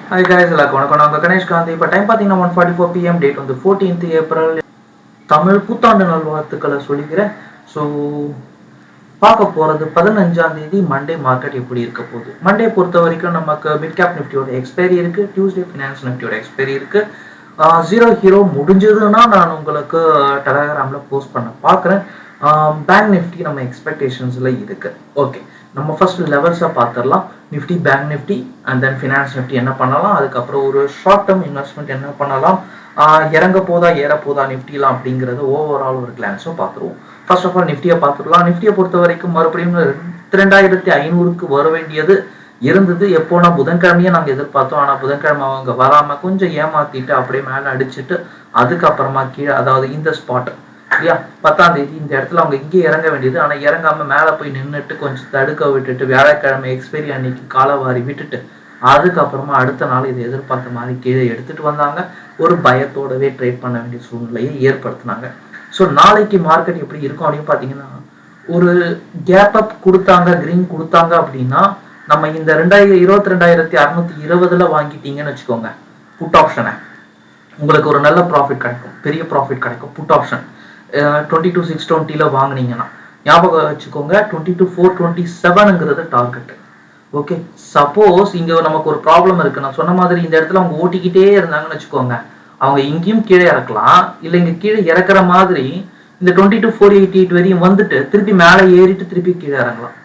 Hi guys, வணக்கம். நான் கணேஷ் காந்தி. இப்போ டைம் பார்த்தீங்கன்னா 1:44 PM, டேட் வந்து 14th April. தமிழ் புத்தாண்டு நல்வாழ்த்துக்களை சொல்லிக்கிறேன். ஸோ பார்க்க போகிறது 15ஆம் தேதி மண்டே மார்க்கெட் எப்படி இருக்க போகுது. மண்டே பொறுத்த வரைக்கும் நமக்கு மிட் கேப் நிஃப்டியோட எக்ஸ்பைரி இருக்குது, டியூஸ்டே ஃபினான்ஸ் நிஃப்டியோட எக்ஸ்பைரி இருக்குது. ஜீரோ ஹீரோ முடிஞ்சதுன்னா நான் உங்களுக்கு டெலகிராமில் போஸ்ட் பண்ண பார்க்குறேன். பேங்க் நிஃப்டி நம்ம எக்ஸ்பெக்டேஷன்ஸில் இருக்குது. ஓகே, நம்ம ஃபர்ஸ்ட் லெவல்ஸை பார்த்துடலாம். Nifty, bank Nifty and then finance Nifty என்ன பண்ணலாம், அதுக்கப்புறம் ஒரு ஷார்ட் டேர்ம் இன்வெஸ்ட்மெண்ட் என்ன பண்ணலாம், இறங்க போதா ஏற போதா நிஃப்டிலாம் அப்படிங்கிறது ஓவரால் ஒரு கிளான்ஸும் பார்த்துருவோம். ஃபர்ஸ்ட் ஆஃப் ஆல் நிஃப்டியை பார்த்துடலாம். நிஃப்டியை பொறுத்த வரைக்கும் மறுபடியும் 2500 வர வேண்டியது இருந்தது. எப்போனா புதன்கிழமையே நாங்கள் எதிர்பார்த்தோம். ஆனால் புதன்கிழமை அவங்க வராமல் கொஞ்சம் ஏமாத்திட்டு அப்படியே மேலே அடிச்சுட்டு அதுக்கப்புறமா கீழே, அதாவது இந்த ஸ்பாட் இல்லையா 10ஆம் தேதி இந்த இடத்துல அவங்க இங்கே இறங்க வேண்டியது, ஆனால் இறங்காம மேலே போய் நின்றுட்டு கொஞ்சம் தடுக்க விட்டுட்டு வியாழக்கிழமை எக்ஸ்பைரி அன்னைக்கு காலவாரி விட்டுட்டு அதுக்கப்புறமா அடுத்த நாள் இதை எதிர்பார்த்த மாதிரி கீழே எடுத்துட்டு வந்தாங்க. ஒரு பயத்தோடவே ட்ரேட் பண்ண வேண்டிய சூழ்நிலையை ஏற்படுத்தினாங்க. ஸோ நாளைக்கு மார்க்கெட் எப்படி இருக்கும் அப்படின்னு பார்த்தீங்கன்னா, ஒரு கேப் அப் கொடுத்தாங்க, கிரீன் கொடுத்தாங்க அப்படின்னா நம்ம இந்த 22,620 வாங்கிட்டீங்கன்னு வச்சுக்கோங்க புட் ஆப்ஷனை, உங்களுக்கு ஒரு நல்ல ப்ராஃபிட் கிடைக்கும், பெரிய ப்ராஃபிட் கிடைக்கும். புட் ஆப்ஷன் 22,620 வாங்கினீங்கன்னா ஞாபகம் வச்சுக்கோங்க, 22,427ங்கிறது டார்கெட். ஓகே, சப்போஸ் இங்க நமக்கு ஒரு ப்ராப்ளம் இருக்கு. நான் சொன்ன மாதிரி இந்த இடத்துல அவங்க ஓட்டிக்கிட்டே இருந்தாங்கன்னு வச்சுக்கோங்க, அவங்க இங்கேயும் கீழே இறக்கலாம், இல்லை இங்க கீழே இறக்குற மாதிரி இந்த 22,488 வரையும் வந்துட்டு திருப்பி மேலே ஏறிட்டு திருப்பி கீழே இறங்கலாம்.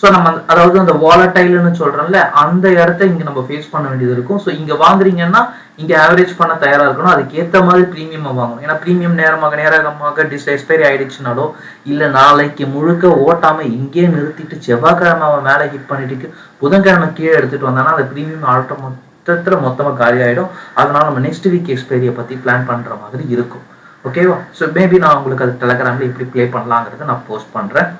ஸோ நம்ம அதாவது அந்த வாலடைல்னு சொல்றோம்ல, அந்த இடத்த இங்க நம்ம ஃபேஸ் பண்ண வேண்டியது இருக்கும். ஸோ இங்க வாங்குறீங்கன்னா இங்க ஆவரேஜ் பண்ண தயாரா இருக்கணும். அதுக்கு ஏற்ற மாதிரி ப்ரீமியம் வாங்கணும். ஏன்னா ப்ரீமியம் நேரமாக எக்ஸ்பைரி ஆயிடுச்சுனாலோ இல்லை நாளைக்கு முழுக்க ஓட்டாம இங்கே நிறுத்திட்டு செவ்வாய்க்கிழமை அவன் மேலே ஹிட் பண்ணிட்டு புதன்கிழமை கீழே எடுத்துட்டு வந்தானா அந்த ப்ரீமியம் ஆல்ட்ட மொத்தத்தில் மொத்தமாக காலி ஆயிடும். அதனால நம்ம நெக்ஸ்ட் வீக் எக்ஸ்பைரியை பத்தி பிளான் பண்ற மாதிரி இருக்கும். ஓகேவா? ஸோ மேபி நான் உங்களுக்கு அது டெலகிராம்ல எப்படி ப்ளே பண்ணலாங்கிறத நான் போஸ்ட் பண்றேன்.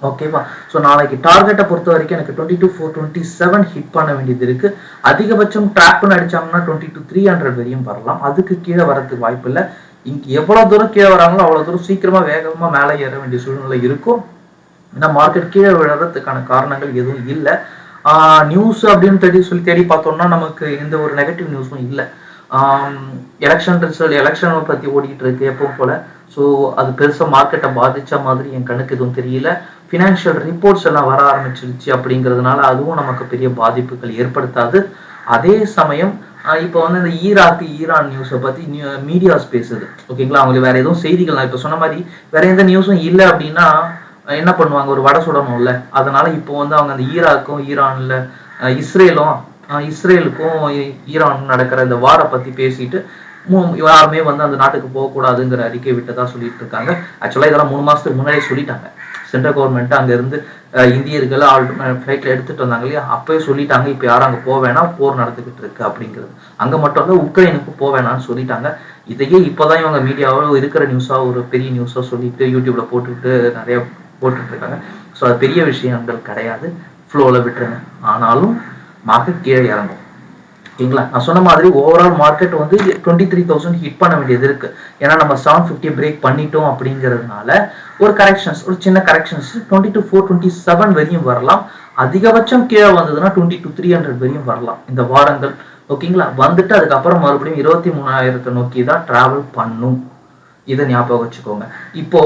ஓகேவா? ஸோ நாளைக்கு டார்கெட்டை பொறுத்த வரைக்கும் எனக்கு 22,427 ஹிட் பண்ண வேண்டியது இருக்கு. அதிகபட்சம் ட்ராப்னு அடிச்சாங்கன்னா 22,300 வரையும் வரலாம். அதுக்கு கீழே வரதுக்கு வாய்ப்பு இல்லை. இங்க எவ்வளவு தூரம் கீழே வராங்களோ அவ்வளவு தூரம் சீக்கிரமா வேகமா மேலே ஏற வேண்டிய சூழ்நிலை இருக்கும். ஏன்னா மார்க்கெட் கீழே விழுறதுக்கான காரணங்கள் எதுவும் இல்லை. நியூஸ் அப்படின்னு தேடி பார்த்தோம்னா நமக்கு எந்த ஒரு நெகட்டிவ் நியூஸும் இல்லை. எலெக்ஷன் ரிசல்ட், எலெக்ஷனை பத்தி ஓடிட்டு இருக்கு எப்பவும் போல. ஸோ அது பெருசாக மார்க்கெட்டை பாதிச்ச மாதிரி என் கணக்கு எதுவும் தெரியல. ஃபினான்ஷியல் ரிப்போர்ட்ஸ் எல்லாம் வர ஆரம்பிச்சிருச்சு அப்படிங்கிறதுனால அதுவும் நமக்கு பெரிய பாதிப்புகள் ஏற்படுத்தாது. அதே சமயம் இப்போ வந்து இந்த ஈரான் நியூஸை பற்றி மீடியாஸ் பேசுது. ஓகேங்களா? அவங்களுக்கு வேற எதுவும் செய்திகள், நான் இப்போ சொன்ன மாதிரி வேற எந்த நியூஸும் இல்லை அப்படின்னா என்ன பண்ணுவாங்க, ஒரு வடை சுடணும்ல. அதனால இப்போ வந்து அவங்க அந்த ஈராக்கும் ஈரான்ல இஸ்ரேலுக்கும் ஈரான் நடக்கிற இந்த வாரை பத்தி பேசிட்டு யாருமே வந்து அந்த நாட்டுக்கு போகக்கூடாதுங்கிற அறிக்கை விட்டதா சொல்லிட்டு இருக்காங்க. ஆக்சுவலா இதெல்லாம் 3 மாசத்துக்கு முன்னாடி சொல்லிட்டாங்க. சென்ட்ரல் கவர்மெண்ட் அங்க இருந்து இந்தியர்களை ஃபிளைட்ல எடுத்துட்டு வந்தாங்க இல்லையா, அப்பவே சொல்லிட்டாங்க இப்ப யாரும் அங்க போக வேணாம், போர் நடந்துகிட்டு இருக்கு அப்படிங்கிறது. அங்க மட்டும் இல்ல உக்ரைனுக்கு போக வேணாம்னு சொல்லிட்டாங்க. இதையே இப்பதான் இவங்க மீடியாவில் இருக்கிற நியூஸா ஒரு பெரிய நியூஸா சொல்லிட்டு யூடியூப்ல போட்டுட்டு நிறைய போட்டுட்டு இருக்காங்க. ஸோ அது பெரிய விஷயங்கள் கிடையாது, ஃப்ளோல விட்டுருங்க. ஆனாலும் மார்க்கெட் கீழே இறங்கும். ஓகேங்களா? நான் சொன்ன மாதிரி ஓவரால் மார்க்கெட் வந்து 23,000 ஹிட் பண்ண வேண்டியது இருக்கு. ஏன்னா நம்ம 750 பிரேக் பண்ணிட்டோம் அப்படிங்கிறதுனால ஒரு கரெக்ஷன்ஸ், ஒரு சின்ன கரெக்ஷன்ஸ் 22,427 வரையும் வரலாம். அதிகபட்சம் கீழே வந்ததுன்னா 22,300 வரையும் வரலாம் இந்த வாரங்கள். ஓகேங்களா? வந்துட்டு அதுக்கப்புறம் மறுபடியும் 23,000 நோக்கி தான் டிராவல் பண்ணும். இதை ஞாபகம் வச்சுக்கோங்க. இப்போ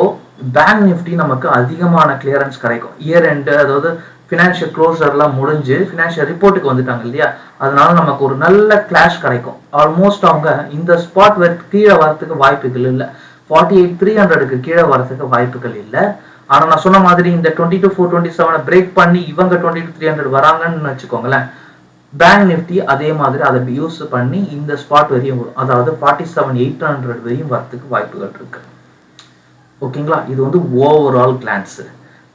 பேங்க் நிஃப்டி நமக்கு அதிகமான கிளியரன்ஸ் கிடைக்கும். இயர் எண்டு, அதாவது ஃபினான்ஷியல் க்ளோசர்லாம் முடிஞ்சு ஃபினான்ஷியல் ரிப்போர்ட்டுக்கு வந்துட்டாங்க இல்லையா, அதனால நமக்கு ஒரு நல்ல கிளாஷ் கிடைக்கும். ஆல்மோஸ்ட் அவங்க இந்த ஸ்பாட் கீழே வரதுக்கு வாய்ப்புகள் இல்லை. 48,300க்கு கீழே வரதுக்கு வாய்ப்புகள் இல்லை. ஆனா நான் சொன்ன மாதிரி இந்த 22,427 பிரேக் பண்ணி இவங்க 22,300 வராங்கன்னு வச்சுக்கோங்களேன், பேங்க் நிஃப்டி அதே மாதிரி அதை யூஸ் பண்ணி இந்த ஸ்பாட் வரையும் வரும். அதாவது 47,800 வரையும் வரதுக்கு வாய்ப்புகள் இருக்கு. ஓகேங்களா? இது வந்து ஓவரால் கிளான்ஸ்.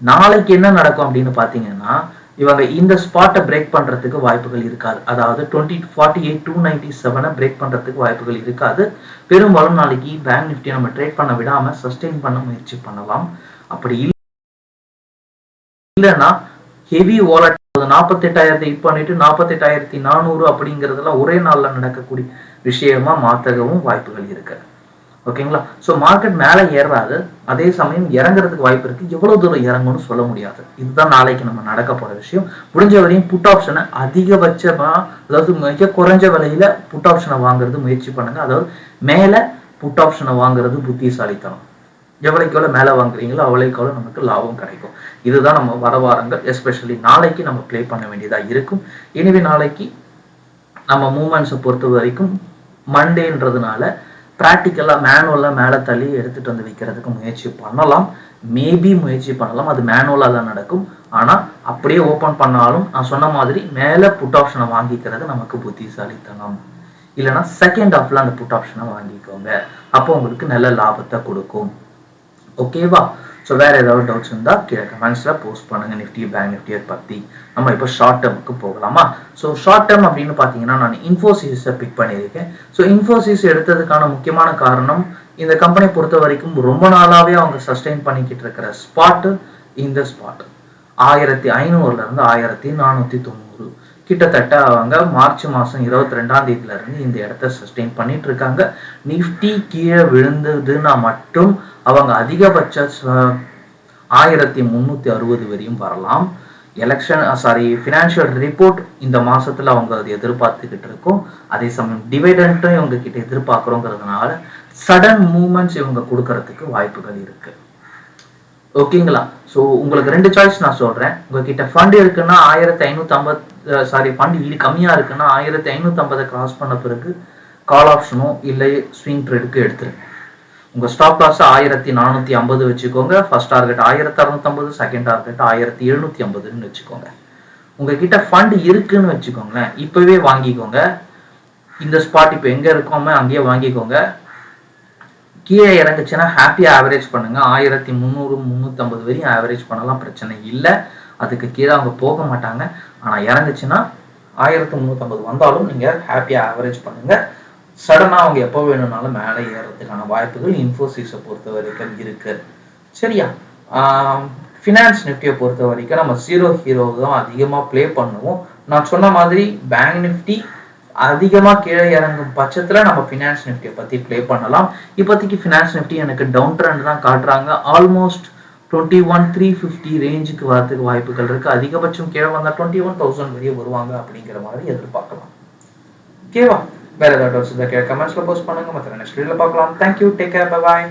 நாளைக்கு என்ன நடக்கும் அப்படின்னு பாத்தீங்கன்னா, இவங்க இந்த ஸ்பாட்டை பிரேக் பண்றதுக்கு வாய்ப்புகள் இருக்காது. அதாவது 48,297 பிரேக் பண்றதுக்கு வாய்ப்புகள் இருக்காது. பெரும்பாலும் நாளைக்கு பேங்க் நிஃப்டி நம்ம ட்ரேட் பண்ண விடாம சஸ்டெயின் பண்ண முயற்சி பண்ணலாம். அப்படி இல்லைன்னா ஹெவி வாலட் 48,000 ஹிட் பண்ணிட்டு 48,400 அப்படிங்கிறதுலாம் ஒரே நாள்ல நடக்கக்கூடிய விஷயமா மாத்தகவும் வாய்ப்புகள் இருக்கு. ஓகேங்களா? ஸோ மார்க்கெட் மேலே ஏறாது, அதே சமயம் இறங்குறதுக்கு வாய்ப்பு இருக்கு. எவ்வளவு தூரம் இறங்கும்னு சொல்ல முடியாது. இதுதான் நாளைக்கு நம்ம நடக்க போற விஷயம். முடிஞ்ச வரையும் புட் ஆப்ஷனை அதிகபட்சமா, அதாவது மிக குறைஞ்ச விலையில புட் ஆப்ஷனை வாங்குறது முயற்சி பண்ணுங்க. அதாவது மேல புட் ஆப்ஷனை வாங்குறது புத்திசாலித்தனம். எவ்வளவுக்கு எவ்வளவு மேல வாங்குறீங்களோ அவ்வளவுக்கு எவ்வளவு நமக்கு லாபம் கிடைக்கும். இதுதான் நம்ம வர வாரங்கள் எஸ்பெஷலி நாளைக்கு நம்ம பிளே பண்ண வேண்டியதா இருக்கும். எனவே நாளைக்கு நம்ம மூமெண்ட்ஸை பொறுத்த வரைக்கும் மண்டேன்றதுனால ப்ராக்டிக்கலா மேனுவலா மேலே தள்ளி எடுத்துட்டு வந்து வைக்கிறதுக்கு முயற்சி பண்ணலாம். மேபி முயற்சி பண்ணலாம். அது மேனுவலா தான் நடக்கும். ஆனா அப்படியே ஓபன் பண்ணாலும் நான் சொன்ன மாதிரி மேல புட் ஆப்ஷனை வாங்கிக்கிறது நமக்கு புத்திசாலித்தனம். இல்லைன்னா செகண்ட் ஹாஃப்ல அந்த புட் ஆப்ஷனை வாங்கிக்கோங்க. அப்போ உங்களுக்கு நல்ல லாபத்தை கொடுக்கும். ஓகேவா? ஸோ வேற ஏதாவது டவுட்ஸ் இருந்தா கீழே கமெண்ட்ஸ்ல போஸ்ட் பண்ணுங்க. நிஃப்டி பேங்க் நிஃப்டியை பத்தி. நம்ம இப்போ ஷார்ட் டேர்முக்கு போகலாமா? ஸோ ஷார்ட் டேர்ம் அப்படின்னு பாத்தீங்கன்னா நான் இன்ஃபோசிஸை பிக் பண்ணியிருக்கேன். ஸோ இன்ஃபோசிஸ் எடுத்ததுக்கான முக்கியமான காரணம், இந்த கம்பெனியை பொறுத்த வரைக்கும் ரொம்ப நாளாவே அவங்க சஸ்டெயின் பண்ணிக்கிட்டு இருக்கிற ஸ்பாட் இந்த ஸ்பாட் 1500ல இருந்து 1490 கிட்டத்தட்ட அவங்க மார்ச் மாசம் 22ஆம் தேதியில இருந்து இந்த இடத்த சஸ்டெயின் பண்ணிட்டு இருக்காங்க. நிஃப்டி கீழே விழுந்ததுன்னா மட்டும் அவங்க அதிகபட்ச 1360 வரையும் வரலாம். ஃபினான்ஷியல் ரிப்போர்ட் இந்த மாசத்துல அவங்க அது எதிர்பார்த்துக்கிட்டு இருக்கோம். அதே சமயம் டிவிடெண்டும் இவங்க கிட்ட எதிர்பார்க்கிறோங்கிறதுனால சடன் மூவ்மெண்ட்ஸ் இவங்க கொடுக்கறதுக்கு வாய்ப்புகள் இருக்கு. ஓகேங்களா? ஸோ உங்களுக்கு 2 சாய்ஸ் நான் சொல்றேன். உங்ககிட்ட ஃபண்ட் இருக்குன்னா 1550 ஃபண்ட் இது கம்மியா இருக்குன்னா 1550 கிராஸ் பண்ண பிறகு கால் ஆப்ஷனோ இல்லை ஸ்விங் ட்ரேடுக்கு எடுத்துருங்க. உங்க ஸ்டாப் லாஸ் 1450 வச்சுக்கோங்க. ஃபர்ஸ்ட் டார்கெட் 1650, செகண்ட் டார்கெட் 1750ன்னு வச்சுக்கோங்க. உங்ககிட்ட ஃபண்ட் இருக்குன்னு வச்சுக்கோங்களேன், இப்பவே வாங்கிக்கோங்க. இந்த ஸ்பாட் இப்போ எங்க இருக்கோமோ அங்கேயே வாங்கிக்கோங்க. கீழே இறங்குச்சுன்னா ஹாப்பியா ஆவரேஜ் பண்ணுங்க. 1300 350 வரையும் ஆவரேஜ் பண்ணலாம், பிரச்சனை இல்லை. அதுக்கு கீழே அவங்க போக மாட்டாங்க. ஆனா இறங்குச்சுன்னா 1350 வந்தாலும் நீங்க ஹாப்பியா ஆவரேஜ் பண்ணுங்க. சடனா அவங்க எப்போ வேணும்னாலும் மேலே ஏறதுக்கான வாய்ப்புகள் இன்ஃபோசிஸை பொறுத்த வரைக்கும் இருக்கு. சரியா? ஃபினான்ஸ் நிஃப்டியை பொறுத்த வரைக்கும் நம்ம ஜீரோ ஹீரோ தான் அதிகமா பிளே பண்ணுவோம். நான் சொன்ன மாதிரி பேங்க் நிஃப்டி அதிகமா கீழே இறங்கும் பட்சத்துல நம்ம ஃபினான்ஸ் நிஃப்டியை பத்தி பிளே பண்ணலாம். இப்போதைக்கு ஃபினான்ஸ் நிஃப்டி எனக்கு டவுன் ட்ரெண்ட் தான் காட்டுறாங்க. ஆல்மோஸ்ட் 21,350 ரேஞ்சுக்கு வரதுக்கு வாய்ப்புகள் இருக்கு. அதிகபட்சம் கீழே வந்தா 21,000 வரையும் வருவாங்க அப்படிங்கிற மாதிரி எதிர்பார்க்கலாம். ஓகேவா? வேற ஏதாவது டவுட்ஸ் இருந்தா கமெண்ட்ஸ்ல போஸ்ட் பண்ணுங்க. மற்ற நெக்ஸ்ட் வீடியோல பார்க்கலாம். Thank you, take care, bye bye.